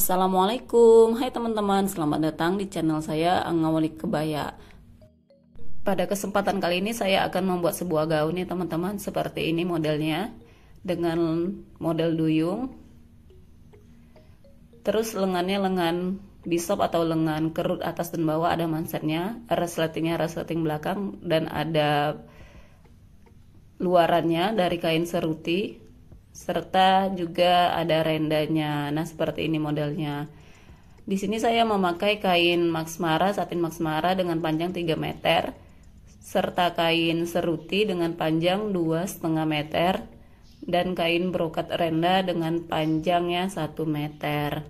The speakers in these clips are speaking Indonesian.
Assalamualaikum, hai teman-teman, selamat datang di channel saya Angawali Kebaya. Pada kesempatan kali ini saya akan membuat sebuah gaun ya teman-teman, seperti ini modelnya, dengan model duyung. Terus lengannya lengan bisop atau lengan kerut atas dan bawah, ada mansetnya, resletingnya resleting belakang, dan ada luarannya dari kain seruti, serta juga ada rendanya. Nah, seperti ini modelnya. Di sini saya memakai kain Max Mara, satin Max Mara dengan panjang 3 meter, serta kain seruti dengan panjang 2,5 meter, dan kain brokat renda dengan panjangnya 1 meter.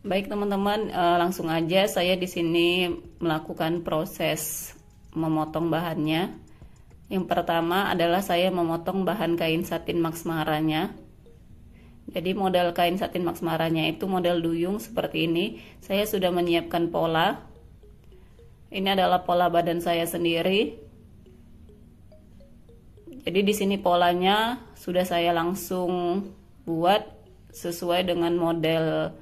Baik teman-teman, langsung aja saya di sini melakukan proses memotong bahannya. Yang pertama adalah saya memotong bahan kain satin Max Maranya. Jadi model kain satin Max Maranya itu model duyung seperti ini. Saya sudah menyiapkan pola. Ini adalah pola badan saya sendiri. Jadi di sini polanya sudah saya langsung buat sesuai dengan model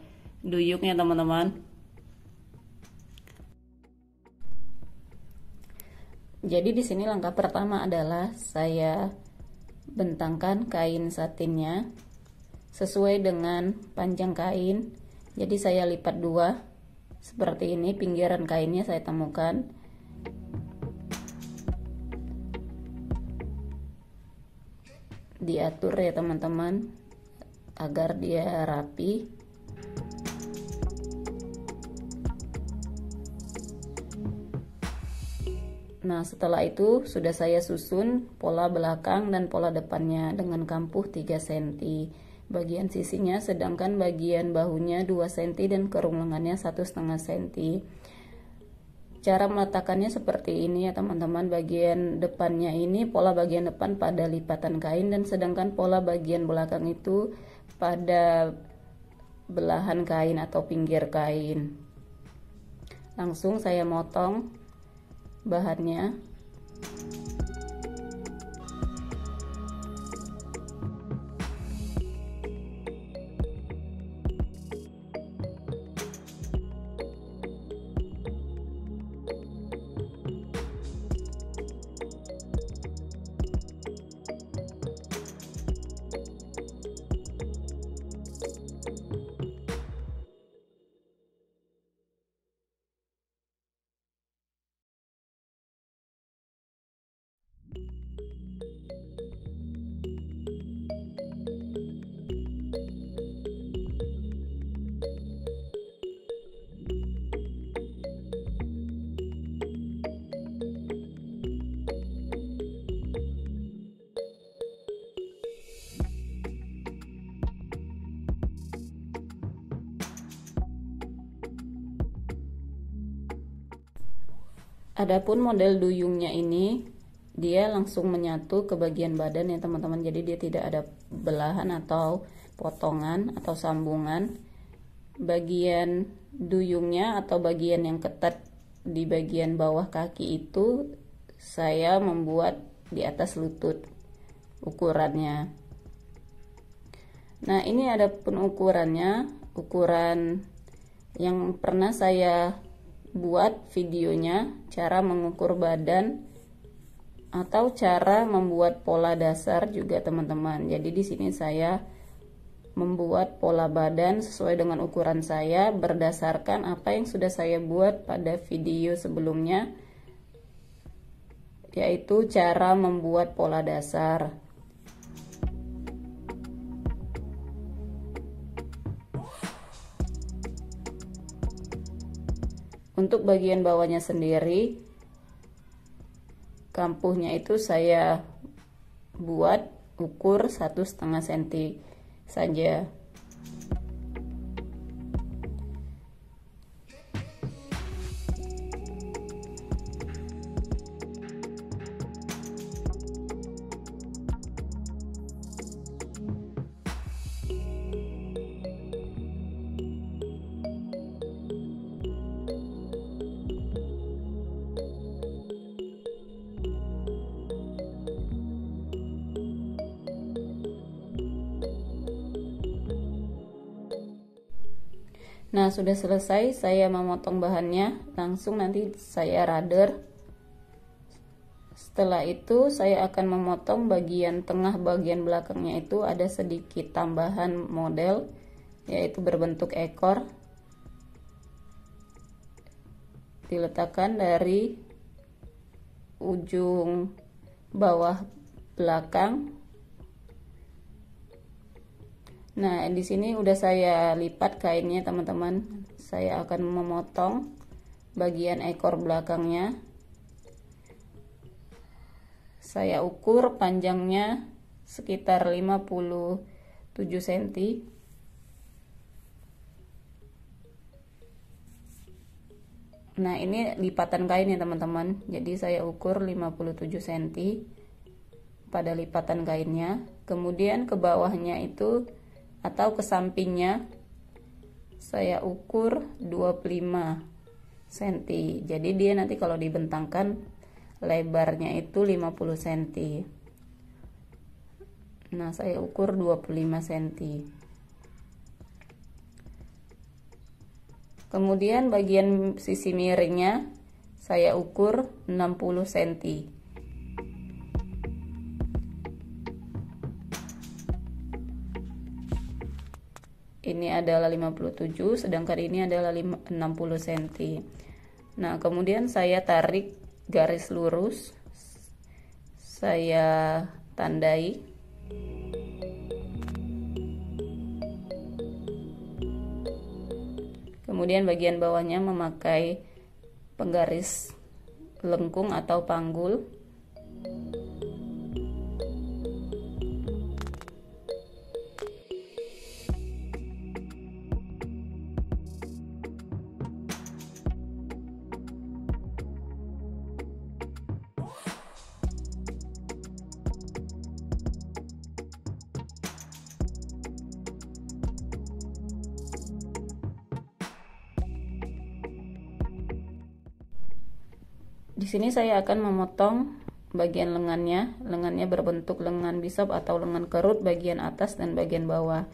duyungnya teman-teman. Jadi di sini langkah pertama adalah saya bentangkan kain satinnya sesuai dengan panjang kain. Jadi saya lipat dua seperti ini, pinggiran kainnya saya temukan. Diatur ya teman-teman agar dia rapi. Nah, setelah itu sudah saya susun pola belakang dan pola depannya dengan kampuh 3 cm bagian sisinya, sedangkan bagian bahunya 2 cm dan kerung lengannya 1,5 cm. Cara meletakkannya seperti ini ya teman-teman. Bagian depannya ini pola bagian depan pada lipatan kain, dan sedangkan pola bagian belakang itu pada belahan kain atau pinggir kain. Langsung saya motong bahannya. Adapun model duyungnya ini dia langsung menyatu ke bagian badan ya teman-teman. Jadi dia tidak ada belahan atau potongan atau sambungan. Bagian duyungnya atau bagian yang ketat di bagian bawah kaki itu saya membuat di atas lutut ukurannya. Nah, ini ada pun ukurannya, ukuran yang pernah saya buat videonya, cara mengukur badan atau cara membuat pola dasar juga teman-teman. Jadi di sini saya membuat pola badan sesuai dengan ukuran saya berdasarkan apa yang sudah saya buat pada video sebelumnya, yaitu cara membuat pola dasar. Untuk bagian bawahnya sendiri, kampuhnya itu saya buat ukur 1,5 cm saja. Nah, sudah selesai saya memotong bahannya, langsung nanti saya rader. Setelah itu saya akan memotong bagian tengah, bagian belakangnya itu ada sedikit tambahan model, yaitu berbentuk ekor. Diletakkan dari ujung bawah belakang. Nah, di sini udah saya lipat kainnya, teman-teman. Saya akan memotong bagian ekor belakangnya. Saya ukur panjangnya sekitar 57 cm. Nah, ini lipatan kain ya, teman-teman. Jadi saya ukur 57 cm pada lipatan kainnya. Kemudian ke bawahnya itu atau ke sampingnya saya ukur 25 cm. Jadi dia nanti kalau dibentangkan lebarnya itu 50 cm. Nah, saya ukur 25 cm. Kemudian bagian sisi miringnya saya ukur 60 cm. Ini adalah 57, sedangkan ini adalah 60 cm. Nah, kemudian saya tarik garis lurus, saya tandai. Kemudian bagian bawahnya memakai penggaris lengkung atau panggul. Di sini saya akan memotong bagian lengannya. Lengannya berbentuk lengan bishop atau lengan kerut, bagian atas dan bagian bawah.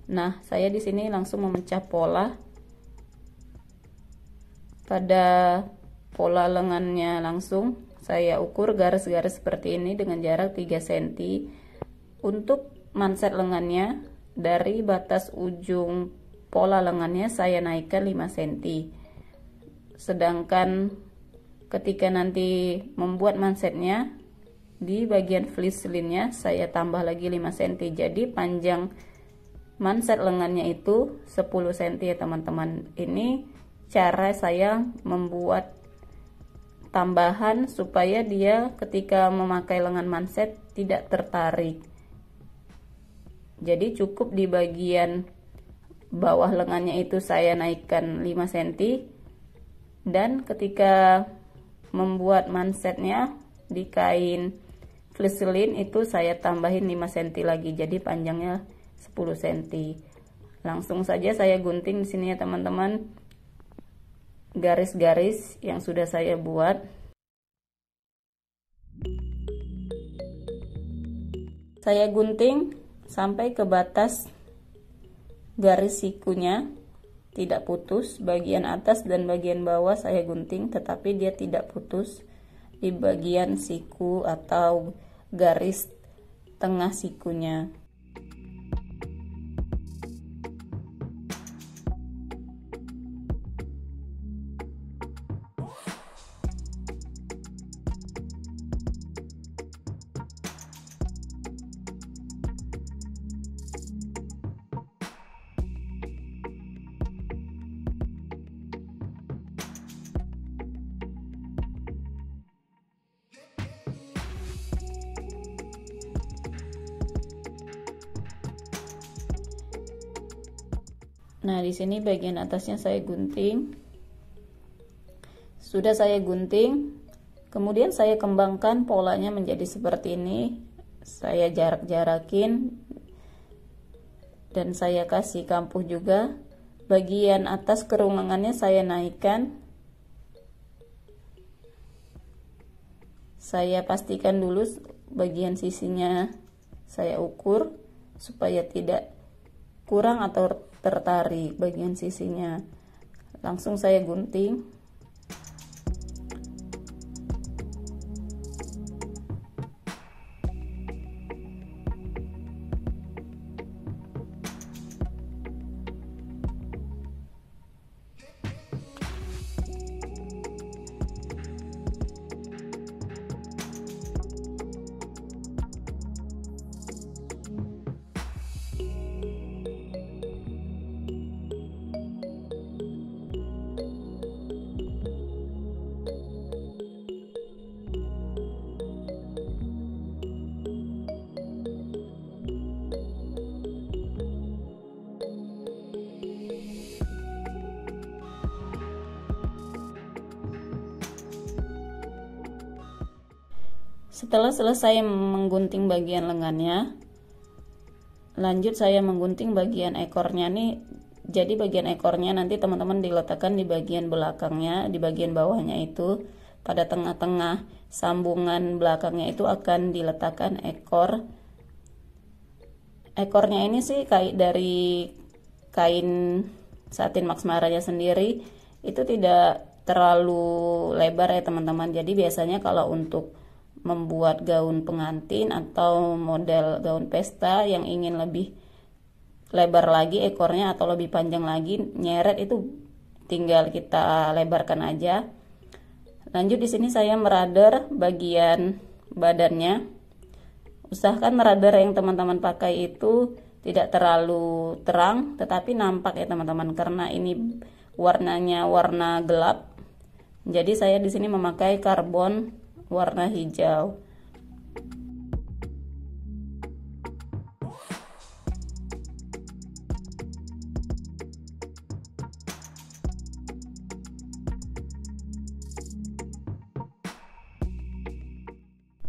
Nah, saya di sini langsung memecah pola. Pada pola lengannya langsung saya ukur garis-garis seperti ini dengan jarak 3 cm. Untuk manset lengannya, dari batas ujung pola lengannya saya naikkan 5 cm. Sedangkan ketika nanti membuat mansetnya, di bagian fleece-nya saya tambah lagi 5 cm. Jadi panjang manset lengannya itu 10 cm ya, teman-teman. Ini cara saya membuat tambahan supaya dia ketika memakai lengan manset tidak tertarik. Jadi cukup di bagian bawah lengannya itu saya naikkan 5 cm, dan ketika membuat mansetnya di kain fleece itu saya tambahin 5 cm lagi, jadi panjangnya 10 cm. Langsung saja saya gunting di sini ya, teman-teman, garis-garis yang sudah saya buat. Saya gunting sampai ke batas garis sikunya, tidak putus. Bagian atas dan bagian bawah saya gunting, tetapi dia tidak putus di bagian siku atau garis tengah sikunya. Nah, di sini bagian atasnya saya gunting. Sudah saya gunting, kemudian saya kembangkan polanya menjadi seperti ini. Saya jarak-jarakin dan saya kasih kampuh juga. Bagian atas kerung lengannya saya naikkan. Saya pastikan dulu bagian sisinya saya ukur supaya tidak kurang atau tertarik bagian sisinya. Langsung saya gunting. Setelah selesai menggunting bagian lengannya, lanjut saya menggunting bagian ekornya nih. Jadi bagian ekornya nanti teman-teman diletakkan di bagian belakangnya, di bagian bawahnya itu. Pada tengah-tengah sambungan belakangnya itu akan diletakkan ekor. Ekornya ini sih dari kain satin Max Maranya sendiri, itu tidak terlalu lebar ya teman-teman. Jadi biasanya kalau untuk membuat gaun pengantin atau model gaun pesta yang ingin lebih lebar lagi ekornya atau lebih panjang lagi, nyeret itu tinggal kita lebarkan aja. Lanjut di sini saya merader bagian badannya. Usahakan radar yang teman-teman pakai itu tidak terlalu terang tetapi nampak ya teman-teman, karena ini warnanya warna gelap. Jadi saya di sini memakai karbon warna hijau.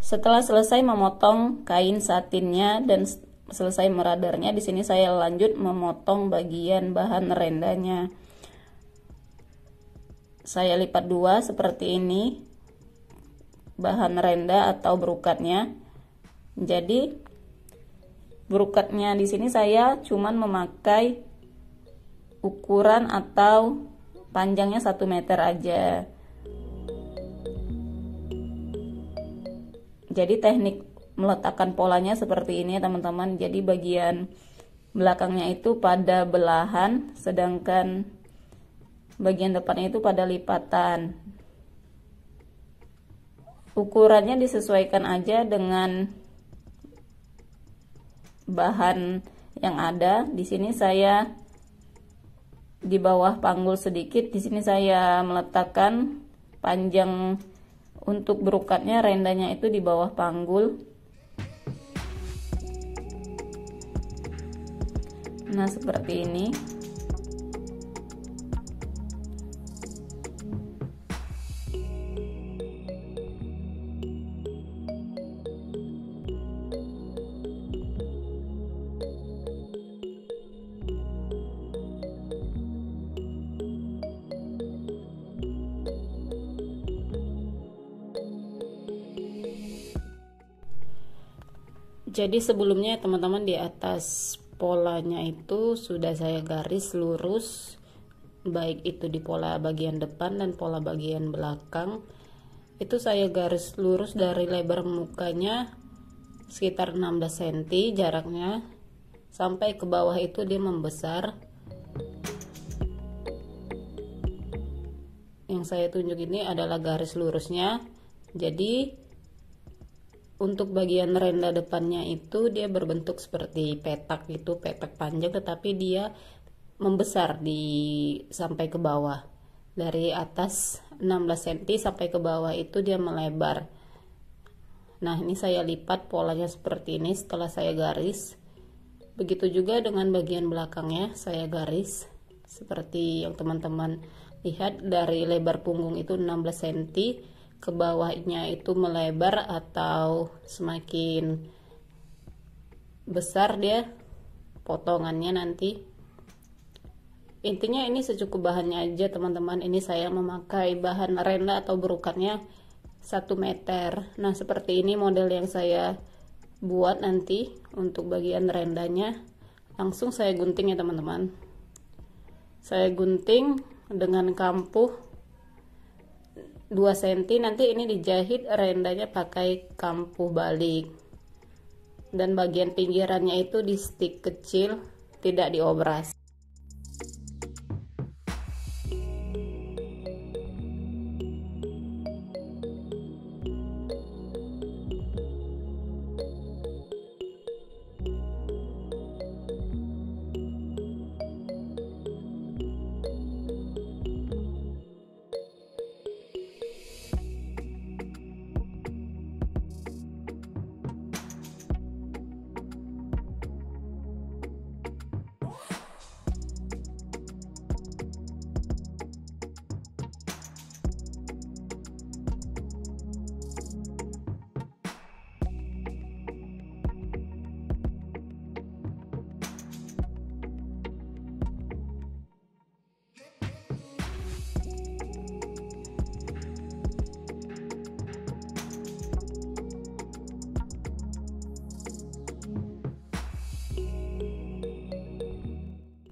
Setelah selesai memotong kain satinnya dan selesai meradarnya, di sini saya lanjut memotong bagian bahan rendanya. Saya lipat dua seperti ini bahan renda atau brokatnya. Jadi brokatnya di sini saya cuman memakai ukuran atau panjangnya 1 meter aja. Jadi teknik meletakkan polanya seperti ini ya teman-teman. Jadi bagian belakangnya itu pada belahan, sedangkan bagian depannya itu pada lipatan. Ukurannya disesuaikan aja dengan bahan yang ada. Di sini saya di bawah panggul sedikit, di sini saya meletakkan panjang untuk brokatnya, rendanya itu di bawah panggul. Nah, seperti ini. Jadi sebelumnya teman-teman di atas polanya itu sudah saya garis lurus, baik itu di pola bagian depan dan pola bagian belakang. Itu saya garis lurus dari lebar mukanya sekitar 16 cm jaraknya, sampai ke bawah itu dia membesar. Yang saya tunjuk ini adalah garis lurusnya. Jadi untuk bagian renda depannya itu dia berbentuk seperti petak gitu, petak panjang, tetapi dia membesar sampai ke bawah. Dari atas 16 cm sampai ke bawah itu dia melebar. Nah, ini saya lipat polanya seperti ini setelah saya garis. Begitu juga dengan bagian belakangnya saya garis seperti yang teman-teman lihat. Dari lebar punggung itu 16 cm, ke bawahnya itu melebar atau semakin besar dia potongannya nanti. Intinya ini secukup bahannya aja teman-teman. Ini saya memakai bahan renda atau brokatnya 1 meter. Nah, seperti ini model yang saya buat nanti untuk bagian rendanya. Langsung saya gunting ya teman-teman. Saya gunting dengan kampuh 2 cm. Nanti ini dijahit rendanya pakai kampuh balik, dan bagian pinggirannya itu di stick kecil, tidak diobras.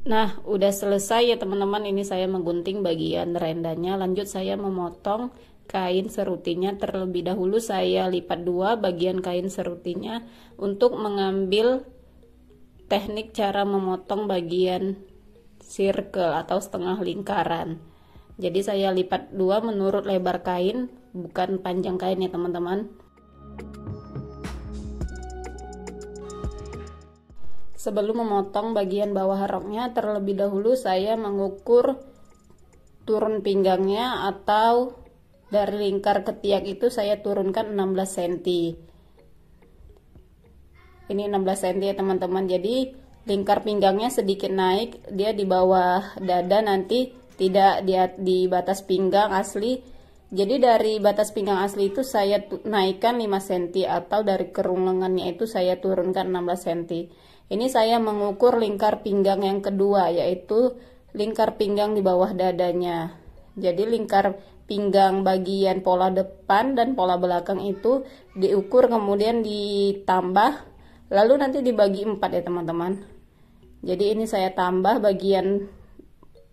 Nah, udah selesai ya teman-teman. Ini saya menggunting bagian rendanya. Lanjut saya memotong kain serutinya. Terlebih dahulu saya lipat 2 bagian kain serutinya untuk mengambil teknik cara memotong bagian circle atau setengah lingkaran. Jadi saya lipat 2 menurut lebar kain, bukan panjang kain ya teman-teman. Sebelum memotong bagian bawah roknya, terlebih dahulu saya mengukur turun pinggangnya, atau dari lingkar ketiak itu saya turunkan 16 cm. Ini 16 cm ya teman-teman. Jadi lingkar pinggangnya sedikit naik, dia di bawah dada, nanti tidak di batas pinggang asli. Jadi dari batas pinggang asli itu saya naikkan 5 cm, atau dari kerung lengannya itu saya turunkan 16 cm. Ini saya mengukur lingkar pinggang yang kedua, yaitu lingkar pinggang di bawah dadanya. Jadi lingkar pinggang bagian pola depan dan pola belakang itu diukur, kemudian ditambah, lalu nanti dibagi 4 ya teman-teman. Jadi ini saya tambah bagian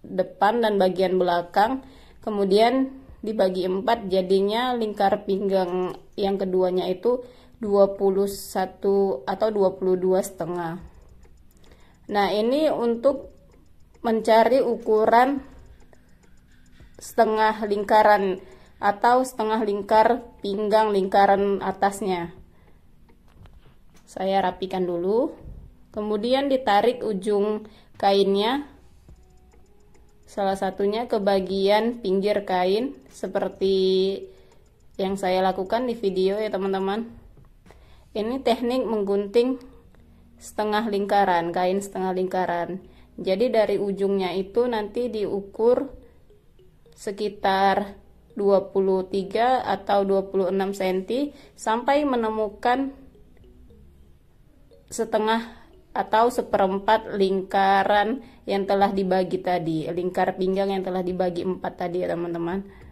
depan dan bagian belakang, kemudian dibagi 4, jadinya lingkar pinggang yang keduanya itu 21 atau 22,5. Nah, ini untuk mencari ukuran setengah lingkaran atau setengah lingkar pinggang lingkaran atasnya. Saya rapikan dulu, kemudian ditarik ujung kainnya, salah satunya ke bagian pinggir kain seperti yang saya lakukan di video ya teman-teman. Ini teknik menggunting setengah lingkaran, kain setengah lingkaran. Jadi dari ujungnya itu nanti diukur sekitar 23 atau 26 cm sampai menemukan setengah atau seperempat lingkaran yang telah dibagi tadi, lingkar pinggang yang telah dibagi 4 tadi ya teman-teman.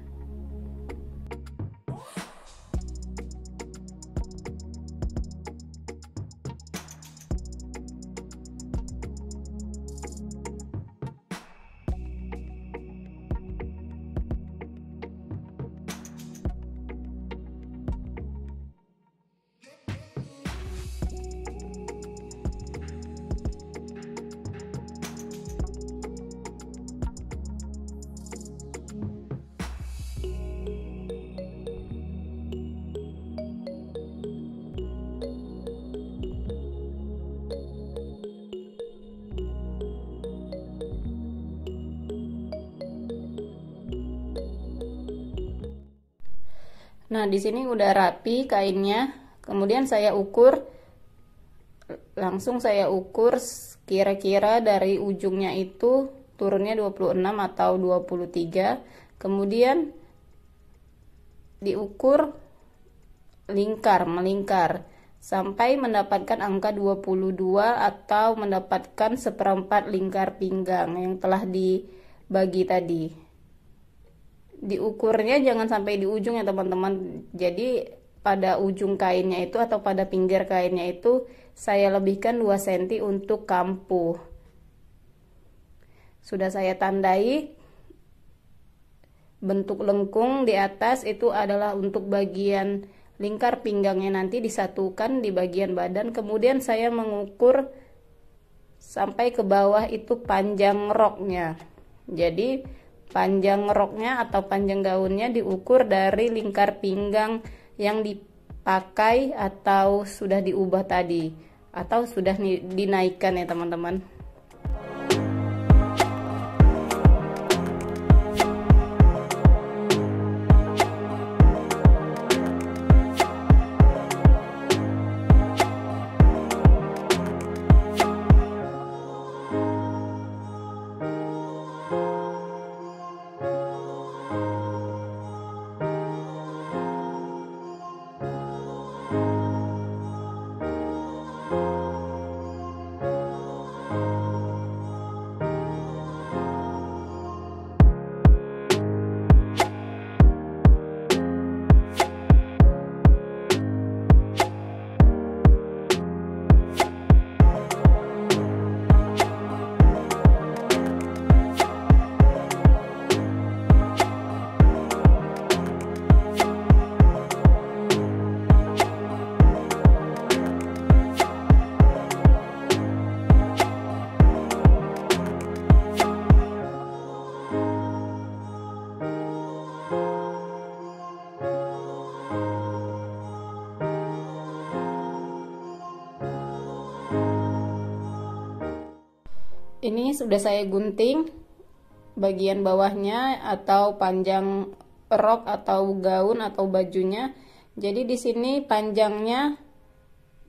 Nah, di sini udah rapi kainnya. Kemudian saya ukur, langsung saya ukur kira-kira dari ujungnya itu turunnya 26 atau 23. Kemudian diukur melingkar sampai mendapatkan angka 22 atau mendapatkan seperempat lingkar pinggang yang telah dibagi tadi. Diukurnya jangan sampai di ujung ya teman-teman. Jadi pada ujung kainnya itu atau pada pinggir kainnya itu saya lebihkan 2 cm untuk kampuh sudah saya tandai. Bentuk lengkung di atas itu adalah untuk bagian lingkar pinggangnya, nanti disatukan di bagian badan. Kemudian saya mengukur sampai ke bawah itu panjang roknya. Jadi panjang roknya atau panjang gaunnya diukur dari lingkar pinggang yang dipakai atau sudah diubah tadi, atau sudah dinaikkan ya teman-teman. Ini sudah saya gunting bagian bawahnya atau panjang rok atau gaun atau bajunya. Jadi di sini panjangnya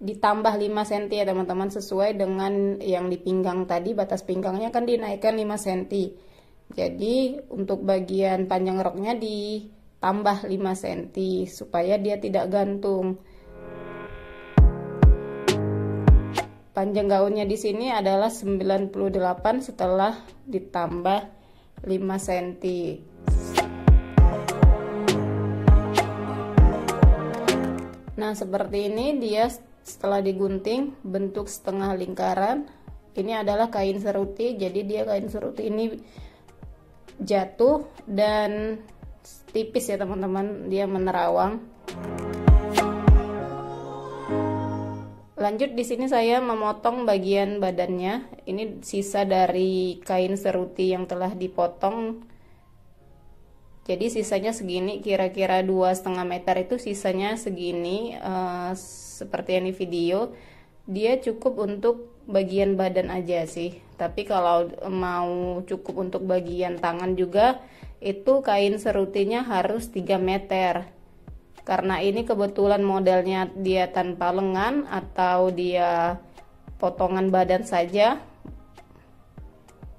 ditambah 5 cm ya teman-teman, sesuai dengan yang di pinggang tadi. Batas pinggangnya kan dinaikkan 5 cm. Jadi untuk bagian panjang roknya ditambah 5 cm supaya dia tidak gantung. Panjang gaunnya di sini adalah 98 setelah ditambah 5 cm. Nah, seperti ini dia setelah digunting, bentuk setengah lingkaran. Ini adalah kain seruti, jadi dia kain seruti ini jatuh dan tipis ya teman-teman, dia menerawang. Lanjut, di sini saya memotong bagian badannya. Ini sisa dari kain seruti yang telah dipotong. Jadi sisanya segini, kira-kira 2,5 meter itu sisanya segini. Seperti yang di video, dia cukup untuk bagian badan aja sih. Tapi kalau mau cukup untuk bagian tangan juga, itu kain serutinya harus 3 meter. Karena ini kebetulan modelnya dia tanpa lengan atau dia potongan badan saja,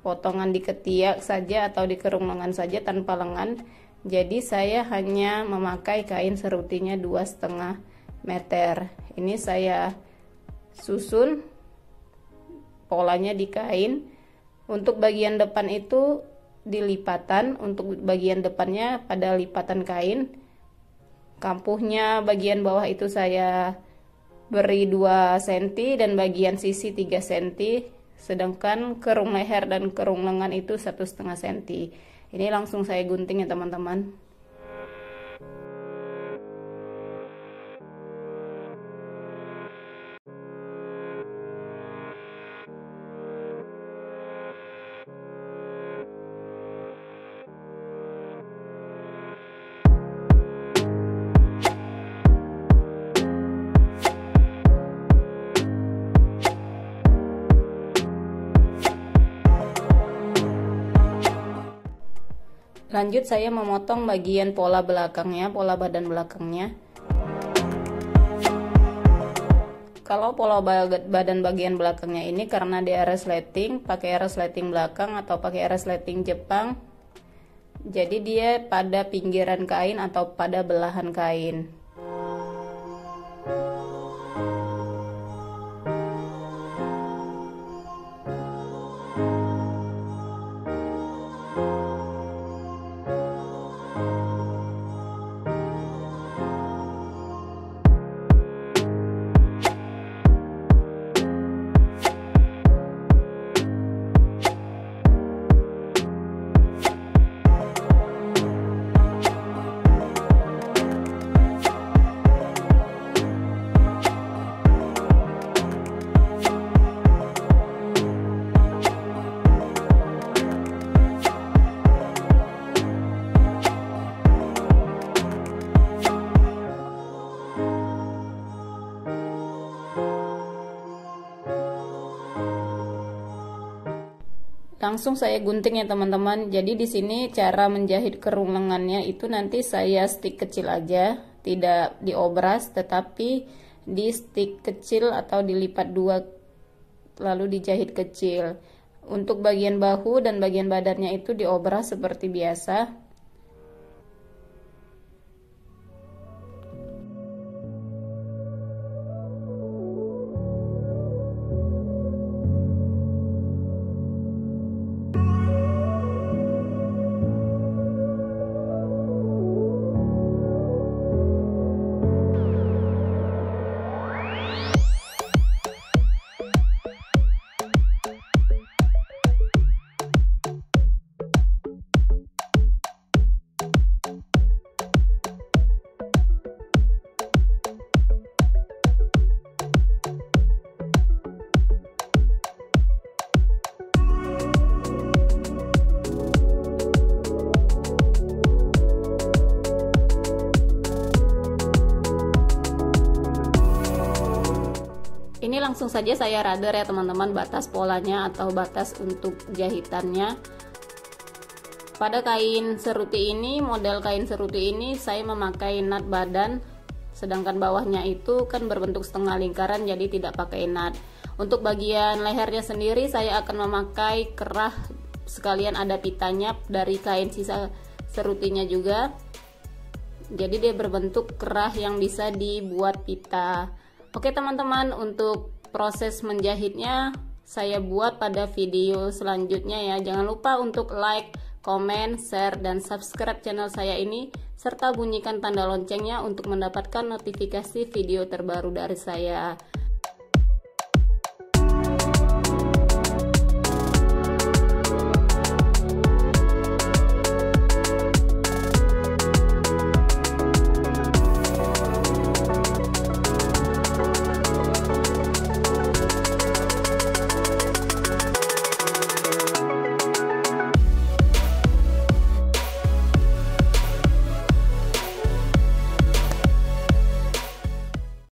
potongan di ketiak saja atau di kerung lengan saja tanpa lengan. Jadi saya hanya memakai kain serutinya 2,5 meter. Ini saya susun polanya di kain. Untuk bagian depan itu dilipatan, untuk bagian depannya pada lipatan kain. Kampuhnya bagian bawah itu saya beri 2 cm dan bagian sisi 3 cm, sedangkan kerung leher dan kerung lengan itu 1,5 cm. Ini langsung saya gunting ya teman-teman. Lanjut, saya memotong bagian pola belakangnya, pola badan belakangnya. Kalau pola badan bagian belakangnya ini karena dia resleting, pakai resleting belakang atau pakai resleting Jepang, jadi dia pada pinggiran kain atau pada belahan kain. langsung saya gunting ya teman-teman. Jadi di sini cara menjahit kerung lengannya itu nanti saya stick kecil aja, tidak diobras tetapi di stick kecil atau dilipat dua lalu dijahit kecil. Untuk bagian bahu dan bagian badannya itu diobras seperti biasa. Ini langsung saja saya radar ya teman-teman, batas polanya atau batas untuk jahitannya. Pada kain seruti ini, model kain seruti ini saya memakai nut badan, sedangkan bawahnya itu kan berbentuk setengah lingkaran jadi tidak pakai nut. Untuk bagian lehernya sendiri saya akan memakai kerah, sekalian ada pitanya dari kain sisa serutinya juga. Jadi dia berbentuk kerah yang bisa dibuat pita. Oke teman-teman, untuk proses menjahitnya saya buat pada video selanjutnya ya. Jangan lupa untuk like, komen, share, dan subscribe channel saya ini, serta bunyikan tanda loncengnya untuk mendapatkan notifikasi video terbaru dari saya.